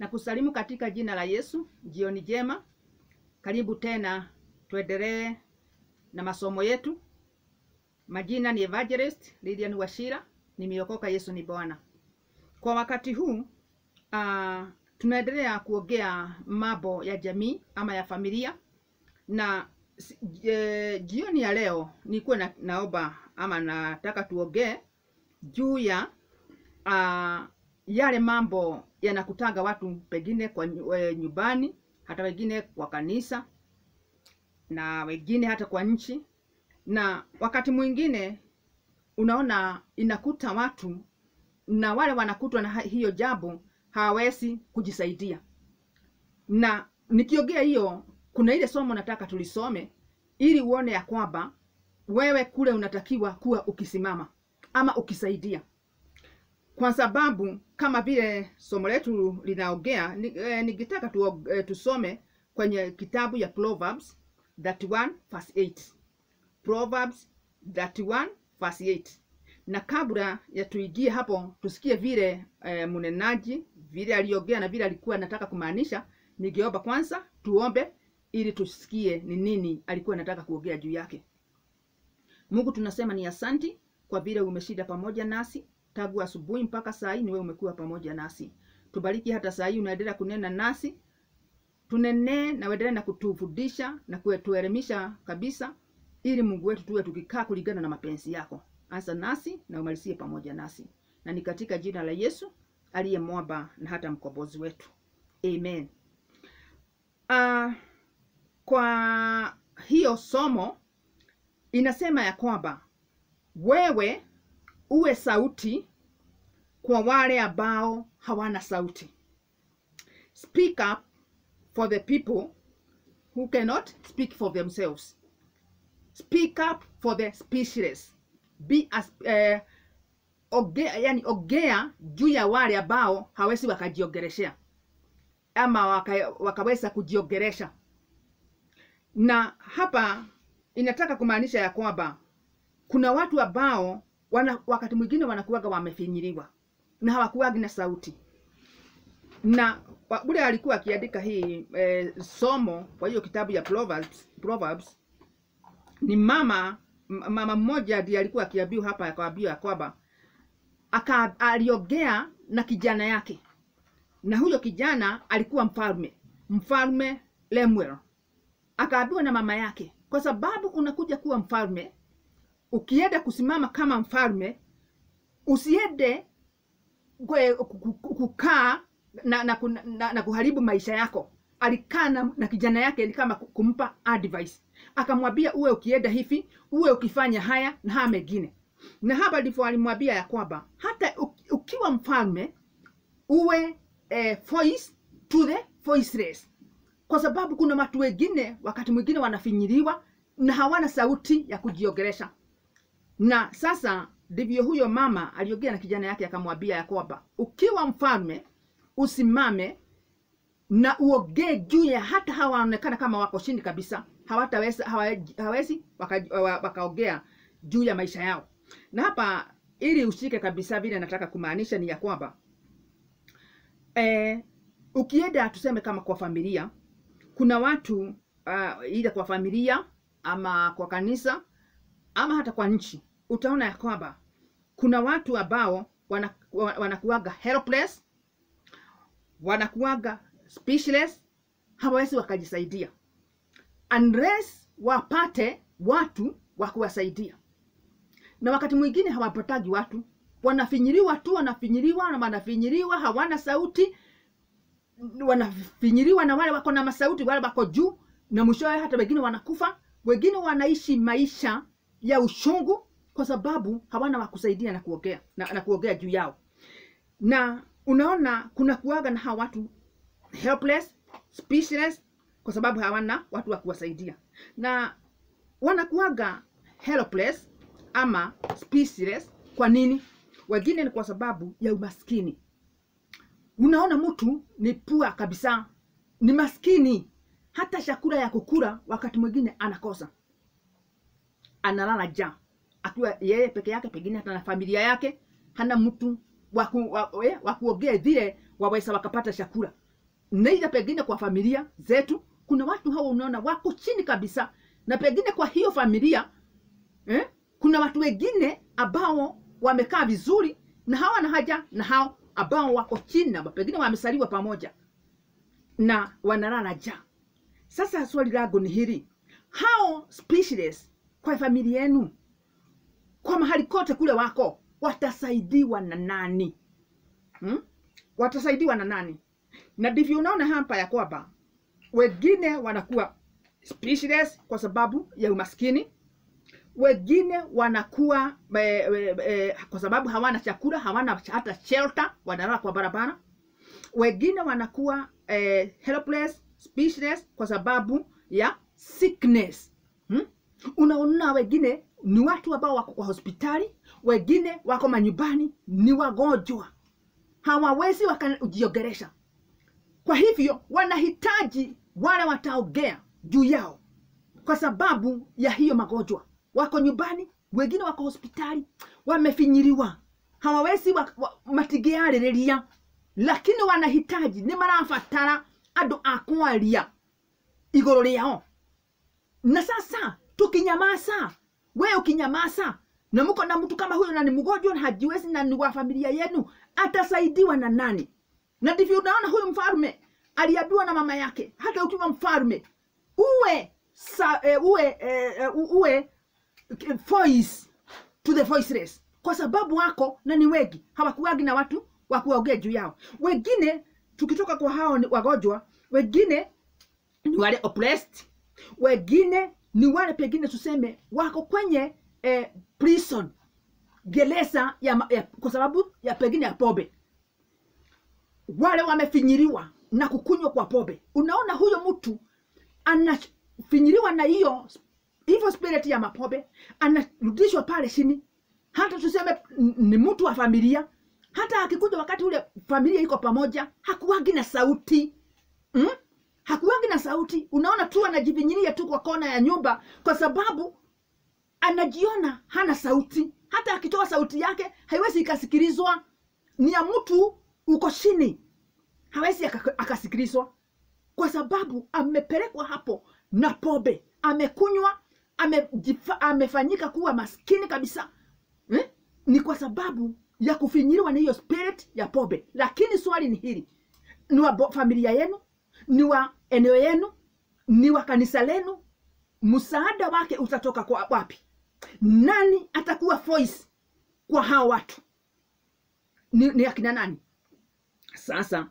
Na kusalimu katika jina la Yesu. Jioni njema. Karibu tena tuendelee na masomo yetu. Majina ni Evangelist Lilian Wachira. Nimeokoka, Yesu ni Bwana. Kwa wakati huu tunaendelea kuongea mambo ya jamii ama ya familia. Na jioni ya leo nilikuwa naomba ama nataka tuongee juu ya yale mambo yanakutaga watu pengine kwa nyumbani, hata wengine kwa kanisa, na wengine hata kwa nchi. Na wakati mwingine unaona inakuta watu, na wale wanakutwa na hiyo jambo hawawezi kujisaidia. Na nikiongea hiyo, kuna ile somo nataka tulisome ili uone ya kwamba wewe kule unatakiwa kuwa ukisimama ama ukisaidia. Kwa sababu kama vile somo letu linaongea, ningetaka tusome kwenye kitabu ya Proverbs 31 verse 8. Proverbs 31 verse 8. Na kabla ya tuingie hapo tusikie vile mnenaji vile aliongea na vile alikuwa anataka kumaanisha, ningeomba kwanza tuombe ili tusikie ni nini alikuwa anataka kuongea juu yake. Mungu, tunasema ni asante kwa vile umeshinda pamoja nasi tangu asubuhi mpaka saa hii. Ni wewe umekuwa pamoja nasi. Tubariki hata saa hii unaendelea kunena nasi. Tunene na uendelee na kutufundisha na kutuelimisha kabisa, ili Mungu wetu tuwe tukikaa kulingana na mapenzi yako. Anza nasi na umalizie pamoja nasi. Na ni katika jina la Yesu aliye mwamba na hata mkombozi wetu. Amen. Kwa hiyo somo inasema ya kwamba wewe uwe sauti kwa wale ambao hawana sauti. Speak up for the people who cannot speak for themselves. Speak up for the speechless. Be as ogea juu ya wale ambao hawezi wakajiongeleshea ama wakaweza kujiongelesha. Na hapa inataka kumaanisha ya kwamba kuna watu ambao wakati mwingine wanakuwaga wamefinyiliwa na hawakuwagi na sauti. Na ule alikuwa akiandika hii somo kwa hiyo kitabu ya Proverbs ni mama mmoja ndiye alikuwa akiambiwa hapa, akaambiwa kwamba aliongea na kijana yake. Na huyo kijana alikuwa mfalme Lemuel. Akaambiwa na mama yake, kwa sababu unakuja kuwa mfalme, ukienda kusimama kama mfalme, usiende kukaa na kuharibu maisha yako. Alikaa na kijana yake ni kama kumpa advice. Akamwambia uwe ukienda hivi, uwe ukifanya haya na haya mengine. Na hapa ndivyo alimwambia ya kwamba hata ukiwa mfalme uwe voice to the voiceless. Kwa sababu kuna watu wengine wakati mwingine wanafinyiliwa na hawana sauti ya kujiongelesha. Na sasa ndivyo huyo mama aliongea na kijana yake, akamwambia ya kwamba ukiwa mfalme usimame na uongee juu ya hata hawaonekana kama wako chini kabisa, hawezi wakaongea juu ya maisha yao. Na hapa ili ushike kabisa vile nataka kumaanisha ni ya kwamba ukienda tuseme kama kwa familia, kuna watu ile kwa familia ama kwa kanisa ama hata kwa nchi, utaona ya kwamba kuna watu ambao wanakuwaga helpless, wanakuwaga speechless, hawawezi wakajisaidia unless wapate watu wa kuwasaidia. Na wakati mwingine hawapatagi watu, wanafinyiliwa tu, wanafinyiliwa, hawana sauti, wanafinyiliwa na wale wako na masauti, wale wako juu, na mwishowe hata wengine wanakufa. Wengine wanaishi maisha ya ushungu kwa sababu hawana wa kusaidia na kuongea na kuongea juu yao. Na unaona kuna kuwaga na hawa watu helpless, speechless, kwa sababu hawana watu wa kuwasaidia. Na wanakuwaga helpless ama speechless kwa nini? Wengine ni kwa sababu ya umaskini. Unaona mtu ni pua kabisa, ni maskini, hata chakula ya kukula wakati mwingine anakosa. Analala njaa akiwa yeye peke yake, pengine hata na familia yake hana mtu wa kuongea vile waweza wakapata chakula. neither pengine kwa familia zetu. Kuna watu hao unaona wako chini kabisa, na pengine kwa hiyo familia kuna watu wengine ambao wamekaa vizuri na hawana haja na hao ambao wako chini, na pengine wamesaliwa pamoja na wanalala njaa. Sasa swali langu ni hili: hao speechless kwa familia yenu, kwa mahali kote kule wako, watasaidiwa na nani? Watasaidiwa na nani? Na ndivyo unaona hapa ya kwamba wengine wanakuwa speechless kwa sababu ya umaskini, wengine wanakuwa kwa sababu hawana chakula, hawana hata shelter, wanalala kwa barabara. Wengine wanakuwa helpless, speechless kwa sababu ya sickness. Unaona wengine ni watu ambao wako kwa hospitali, wengine wako manyumbani, ni wagonjwa, hawawezi wakajiongelesha. Kwa hivyo wanahitaji wale wataongea juu yao kwa sababu ya hiyo magonjwa. Wako nyumbani, wengine wako hospitali, wamefinyiriwa, hawawezi matigearereria, lakini wanahitaji, ni marafatara andu akwaria iguru riao. Na sasa tukinyamaza, wewe ukinyamaza, na mko na mtu kama huyo na ni mgonjwa na hajiwezi na ni wa familia yenu, atasaidiwa na nani? Na ndivyo unaona huyu mfalme aliambiwa na mama yake, hata ukiwa mfalme uwe voice to the voiceless, kwa sababu wako na ni wengi, hawakuwagi na watu wa kuongea juu yao. Wengine tukitoka kwa hao ni wagonjwa, wengine ni wale oppressed, wengine ni wale pengine tuseme wako kwenye prison, gereza kwa sababu ya pengine ya pombe, wale wamefinyiriwa na kukunywa kwa pombe. Unaona huyo mtu anafinyiriwa na hiyo spirit ya mapombe, anarudishwa pale chini. Hata tuseme ni mtu wa familia, hata akikuja wakati ule familia iko pamoja, hakuwagi na sauti. Hakuwagi na sauti. Unaona tu anajivinyiria tu kwa kona ya nyumba kwa sababu anajiona hana sauti. Hata akitoa sauti yake haiwezi ikasikilizwa, ni ya mtu uko chini, hawezi akasikilizwa kwa sababu amepelekwa hapo na pombe, amekunywa, amefanyika kuwa maskini kabisa. Ni kwa sababu ya kufinyiriwa na hiyo spirit ya pombe. Lakini swali ni hili: ni wa familia yenu, ni wa eneo yenu, ni wa kanisa lenu, msaada wake utatoka kwa wapi? Nani atakuwa voice kwa hao watu? Ni akina nani? Sasa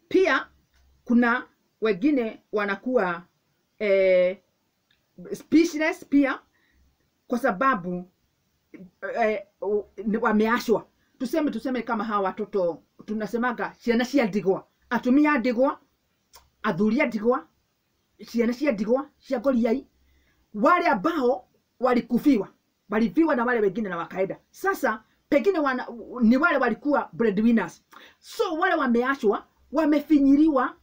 pia kuna wengine wanakuwa speechless pia kwa sababu wameashwa. Tuseme kama hawa watoto tunasemaga ciana cia ndigwa, atumia ndigwa, athuria ndigwa, ciana cia ndigwa cia ngoriai, wale ambao walikufiwa na wale wengine na wakaenda. Sasa pengine ni wale walikuwa breadwinners, so wale wameashwa, wamefinyiriwa,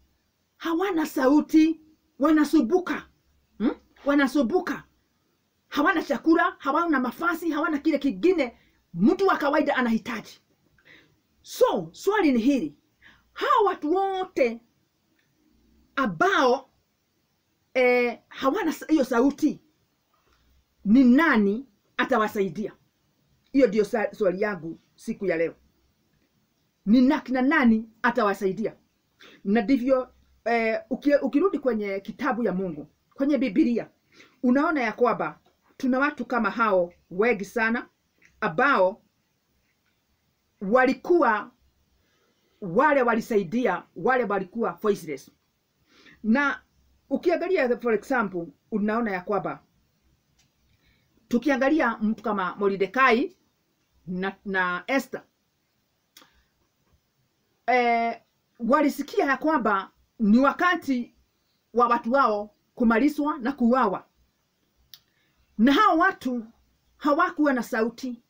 hawana sauti, wanasubuka. Wanasubuka, hawana chakula, hawana mafasi, hawana kile kingine mtu wa kawaida anahitaji. So swali ni hili: hao watu wote ambao hawana hiyo sauti, ni nani atawasaidia? Hiyo ndio swali yangu siku ya leo. Ni nani atawasaidia? Na ndivyo ukirudi kwenye kitabu ya Mungu, kwenye Biblia, unaona ya kwamba tuna watu kama hao wengi sana ambao walikuwa wale walisaidia wale walikuwa voiceless. Na ukiangalia for example, unaona ya kwamba tukiangalia mtu kama Mordekai na Esther, walisikia ya kwamba ni wakati wa watu wao kumalizwa na kuuawa, na hao watu hawakuwa na sauti,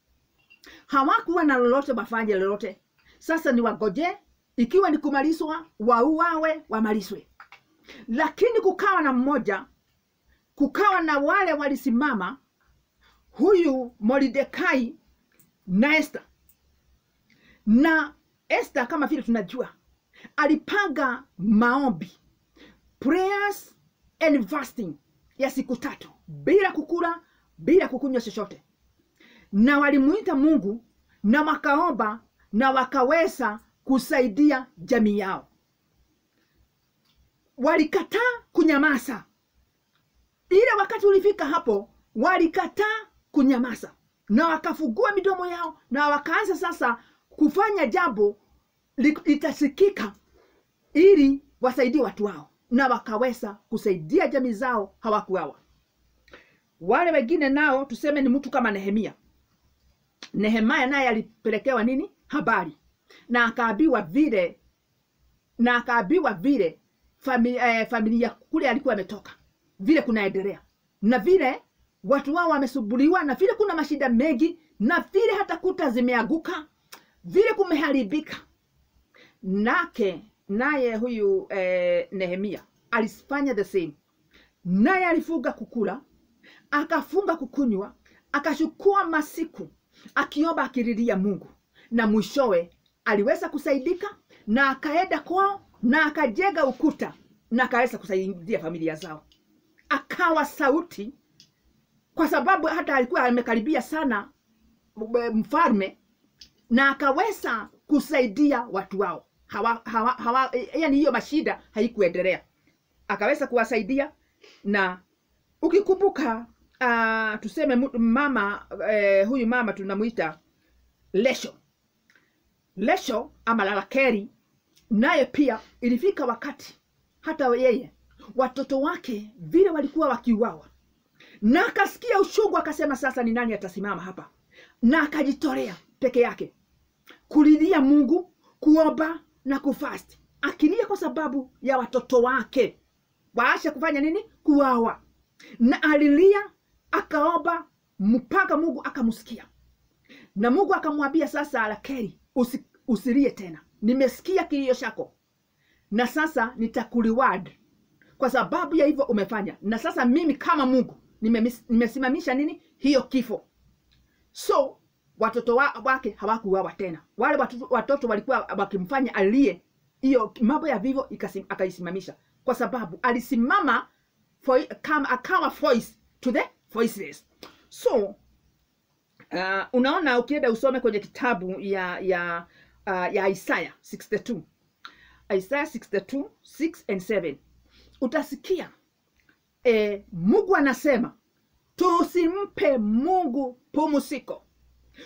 hawakuwa na lolote wafanye lolote. Sasa ni wagoje, ikiwa ni kumalizwa, wauawe, wamalizwe. Lakini kukawa na mmoja, kukawa na wale walisimama, huyu Mordekai na Esther. Na Esther kama vile tunajua alipanga maombi, prayers and fasting ya siku 3 bila kukula, bila kukunywa chochote. Na walimuita Mungu na wakaomba na wakaweza kusaidia jamii yao. Walikataa kunyamaza. Ile wakati ulifika hapo, walikataa kunyamaza na wakafungua midomo yao na wakaanza sasa kufanya jambo litasikika ili wasaidie watu wao, na wakaweza kusaidia jamii zao, hawakuawa. Wale wengine nao tuseme ni mtu kama Nehemia. Nehemia naye alipelekewa nini? Habari. Na akaambiwa vile familia kule alikuwa ametoka vile kunaendelea, na vile watu wao wamesumbuliwa, na vile kuna mashida mengi, na vile hata kuta zimeanguka, vile kumeharibika. Naye huyu Nehemia alifanya the same. Naye alifunga kukula, akafunga kukunywa, akachukua masiku akiomba, akililia Mungu, na mwishowe aliweza kusaidika, na akaenda kwao na akajenga ukuta na akaweza kusaidia familia zao. Akawa sauti, kwa sababu hata alikuwa amekaribia sana mfalme, na akaweza kusaidia watu wao. Yani hiyo mashida haikuendelea, akaweza kuwasaidia. Na ukikumbuka tuseme mama huyu mama tunamuita Lesho ama Lalakeri, naye pia ilifika wakati hata yeye watoto wake vile walikuwa wakiuawa, na akasikia uchungu, akasema sasa ni nani atasimama hapa, na akajitolea peke yake kulilia Mungu, kuomba na kufast, akilia kwa sababu ya watoto wake waacha kufanya nini? Kuuawa. Na alilia, akaomba mpaka Mungu akamsikia, na Mungu akamwambia sasa, Lalakeri, usilie tena, nimesikia kilio chako, na sasa nitakureward kwa sababu ya hivyo umefanya. Na sasa mimi kama Mungu nimesimamisha nini? Hiyo kifo. So watoto wake hawakuuawa tena. Wale watoto walikuwa wakimfanya alie, hiyo mambo ya vivyo akaisimamisha, kwa sababu alisimama akawa voice to the voiceless. So unaona, ukienda usome kwenye kitabu ya Isaiah 62, Isaiah 62, 6 and 7, utasikia Mungu anasema tusimpe Mungu pumziko,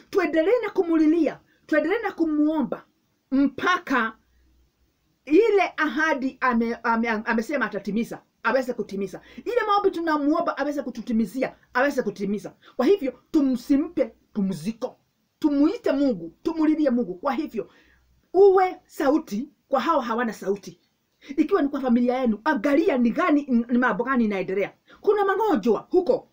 tuendelee na kumulilia, tuendelee na kumuomba mpaka ile ahadi amesema atatimiza, aweze kutimiza. Ile maombi tunamuomba aweze kututimizia, aweze kutimiza. Kwa hivyo tumsimpe pumziko, tumuite Mungu, tumulilie Mungu. Kwa hivyo uwe sauti kwa hao hawana sauti. Ikiwa ni kwa familia yenu, angalia ni mambo gani inaendelea. Kuna magonjwa huko,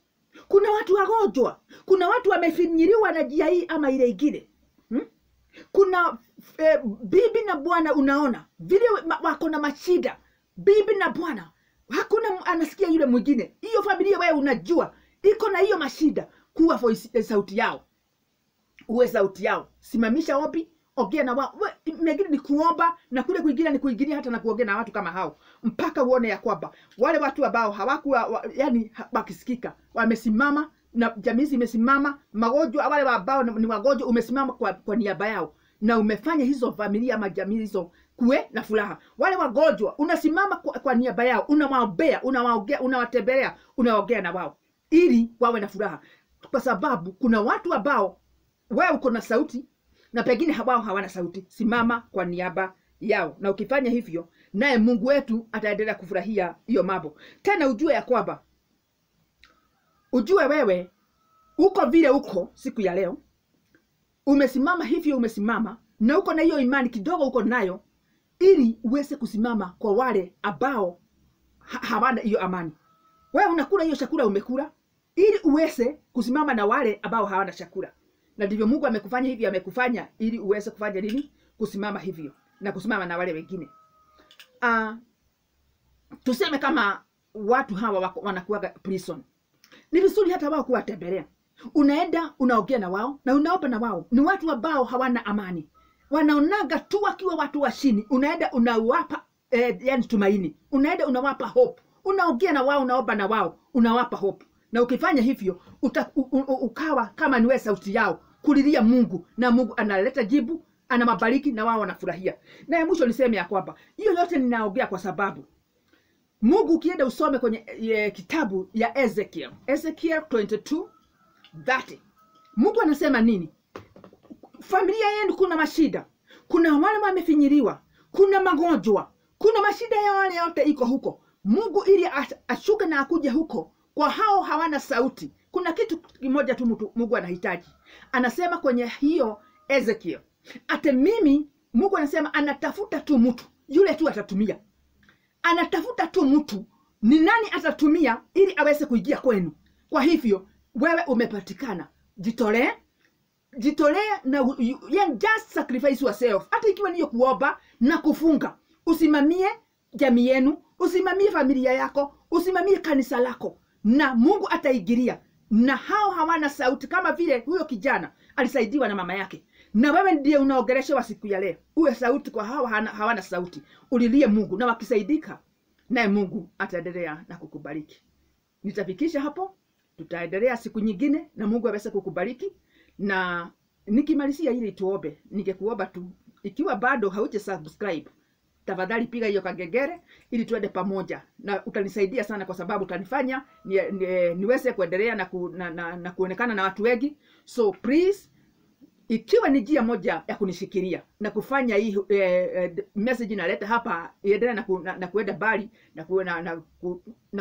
kuna watu wagonjwa, kuna watu wamefinyiliwa na njia hii ama ile ingine. Kuna bibi na bwana, unaona vile wako na mashida, bibi na bwana, hakuna anasikia yule mwingine. Hiyo familia wewe unajua iko na hiyo mashida, kuwa sauti yao, uwe sauti yao. Simamisha ombi, ongea na wao. Mengine ni kuomba, na kule kuingilia ni kuingilia hata na kuongea na watu kama hao, mpaka uone ya kwamba wale watu ambao hawakuwa yani wakisikika wamesimama, na jamii imesimama. Magonjwa, wale ambao ni wagonjwa, umesimama kwa niaba yao, na umefanya hizo familia ama jamii hizo kuwe na furaha. Wale wagonjwa unasimama kwa niaba yao, unawaombea, unawaongea, unawatembelea, unaongea na wao ili wawe na furaha, kwa sababu kuna watu ambao wewe uko na sauti na pengine wao hawana sauti. Simama kwa niaba yao, na ukifanya hivyo, naye Mungu wetu ataendelea kufurahia hiyo mambo. Tena ujue ya kwamba, ujue wewe uko vile uko siku ya leo, umesimama hivyo, umesimama na uko na hiyo imani kidogo uko nayo, ili uweze kusimama kwa wale ambao hawana hiyo amani. Wewe unakula hiyo chakula umekula, ili uweze kusimama na wale ambao hawana chakula. Na ndivyo Mungu amekufanya hivyo, amekufanya ili uweze kufanya nini? Kusimama hivyo na kusimama na wale wengine. Tuseme kama watu hawa wanakuwa prison, ni vizuri hata wao kuwatembelea. Unaenda unaongea na wao na unaomba na wao. Ni watu ambao hawana amani, wanaonaga tu wakiwa watu wa chini, unaenda unawapa yani tumaini, unaenda unawapa hope, unaongea na wao, unaomba na wao, unawapa hope. Na ukifanya hivyo ukawa kama niwe sauti yao kulilia Mungu, na Mungu analeta jibu, anamabariki na wao wanafurahia. Na mwisho niseme ya kwamba hiyo yote ninaongea kwa sababu Mungu, ukienda usome kwenye kitabu ya Ezekiel 22:30, Mungu anasema nini? Familia yenu kuna mashida, kuna wale wamefinyiliwa, kuna magonjwa, kuna mashida ya wale yote iko huko. Mungu ili ashuke na akuje huko kwa hao hawana sauti, kuna kitu kimoja tu Mungu anahitaji. Anasema kwenye hiyo Ezekiel, ate mimi, Mungu anasema anatafuta tu mtu, yule tu atatumia. Anatafuta tu mtu, ni nani atatumia ili aweze kuingia kwenu. Kwa hivyo wewe umepatikana, jitolee na just sacrifice yourself. Hata ikiwa niyo kuomba na kufunga, usimamie jamii yenu, usimamie familia yako, usimamie kanisa lako, na Mungu ataigiria. Na hao hawana sauti, kama vile huyo kijana alisaidiwa na mama yake, na wewe ndiye unaogeresha wa siku ya leo. Uwe sauti kwa hao hawana sauti, ulilie Mungu, na wakisaidika naye Mungu ataendelea na kukubariki. Nitafikisha hapo, tutaendelea siku nyingine na Mungu aweze kukubariki. Na nikimalizia ili tuombe, ningekuomba tu, ikiwa bado hauja subscribe, tafadhali piga hiyo kagegere ili tuende pamoja, na utanisaidia sana, kwa sababu utanifanya niweze kuendelea na kuonekana na watu wengi. So please, ikiwa ni njia moja ya kunishikilia na kufanya hii message naleta hapa iendelee na kuenda bali na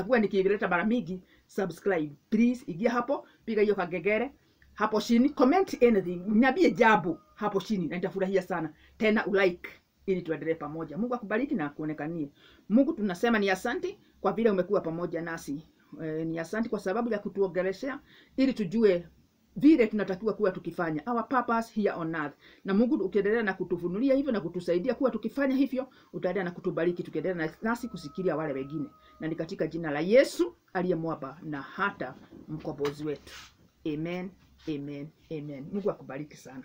kuwa nikileta mara mingi, subscribe please. Ingia hapo, piga hiyo kagegere hapo chini, comment anything, niambie jambo hapo chini na nitafurahia sana. Tena ulike ili tuendelee pamoja. Mungu akubariki na kuonekanie. Mungu, tunasema ni asante kwa vile umekuwa pamoja nasi. Ni asante kwa sababu ya kutuongeleshea ili tujue vile tunatakiwa kuwa tukifanya, our purpose here on earth. Na Mungu, ukiendelea na kutufunulia hivyo na kutusaidia kuwa tukifanya hivyo, utaendelea na kutubariki, tukiendelea nasi kusikilia wale wengine. Na ni katika jina la Yesu aliye mwamba na hata mkombozi wetu. Amen, amen, amen. Mungu akubariki sana.